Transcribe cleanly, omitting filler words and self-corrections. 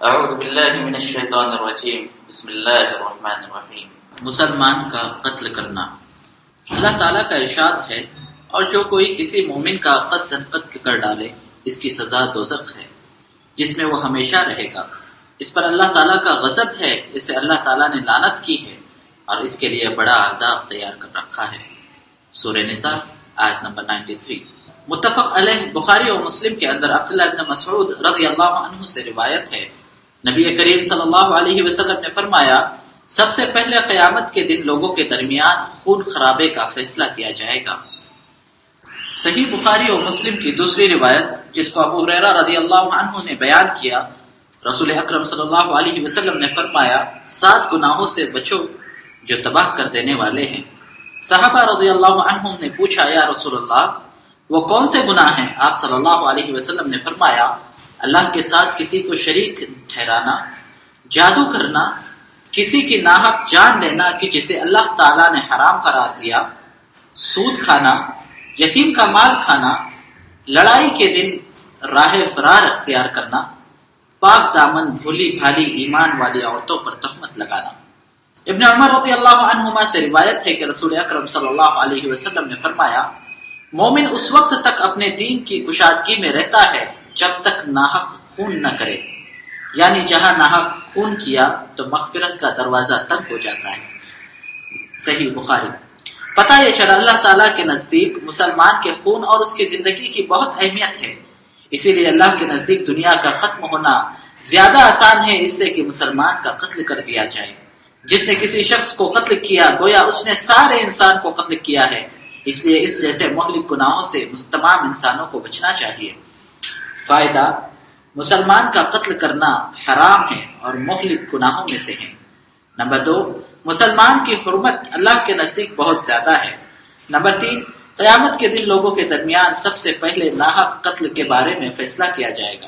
اعوذ باللہ من الشیطان الرجیم بسم اللہ الرحمن الرحیم۔ مسلمان کا قتل کرنا۔ اللہ تعالیٰ کا ارشاد ہے، اور جو کوئی کسی مومن کا قصداً قتل کر ڈالے اس کی سزا دوزخ ہے جس میں وہ ہمیشہ رہے گا۔ اس پر اللہ تعالیٰ کا غضب ہے، اسے اللہ تعالیٰ نے لعنت کی ہے اور اس کے لیے بڑا عذاب تیار کر رکھا ہے۔ سورہ نساء آیت نمبر 93۔ متفق علیہ بخاری اور مسلم کے اندر عبداللہ ابن مسعود رضی اللہ عنہ سے روایت ہے، نبی کریم صلی اللہ علیہ وسلم نے فرمایا، سب سے پہلے قیامت کے دن لوگوں کے درمیان خون خرابے کا فیصلہ کیا جائے گا۔ صحیح بخاری اور مسلم کی دوسری روایت جس کو ابو ہریرہ رضی اللہ عنہ نے بیان کیا، رسول اکرم صلی اللہ علیہ وسلم نے فرمایا، 7 گناہوں سے بچو جو تباہ کر دینے والے ہیں۔ صحابہ رضی اللہ عنہم نے پوچھا، یا رسول اللہ وہ کون سے گناہ ہیں؟ آپ صلی اللہ علیہ وسلم نے فرمایا، اللہ کے ساتھ کسی کو شریک ٹھہرانا، جادو کرنا، کسی کی ناحق جان لینا کہ جسے اللہ تعالیٰ نے حرام قرار دیا، سود کھانا، یتیم کا مال کھانا، لڑائی کے دن راہ فرار اختیار کرنا، پاک دامن بھولی بھالی ایمان والی عورتوں پر تہمت لگانا۔ ابن عمر رضی اللہ عنہما سے روایت ہے کہ رسول اکرم صلی اللہ علیہ وسلم نے فرمایا، مومن اس وقت تک اپنے دین کی کشادگی میں رہتا ہے جب تک ناحق خون نہ کرے، یعنی جہاں ناحق خون کیا تو مغفرت کا دروازہ تنگ ہو جاتا ہے۔ صحیح بخاری۔ پتہ یہ چلا اللہ تعالیٰ کے نزدیک مسلمان کے خون اور اس کی زندگی کی بہت اہمیت ہے، اسی لیے اللہ کے نزدیک دنیا کا ختم ہونا زیادہ آسان ہے اس سے کہ مسلمان کا قتل کر دیا جائے۔ جس نے کسی شخص کو قتل کیا گویا اس نے سارے انسان کو قتل کیا ہے، اس لیے اس جیسے مہلک گناہوں سے تمام انسانوں کو بچنا چاہیے۔ فائدہ: مسلمان کا قتل کرنا حرام ہے اور مہلک گناہوں میں سے ہے۔ نمبر 2، مسلمان کی حرمت اللہ کے نزدیک بہت زیادہ ہے۔ نمبر 3، قیامت کے دن لوگوں کے درمیان سب سے پہلے ناحق قتل کے بارے میں فیصلہ کیا جائے گا۔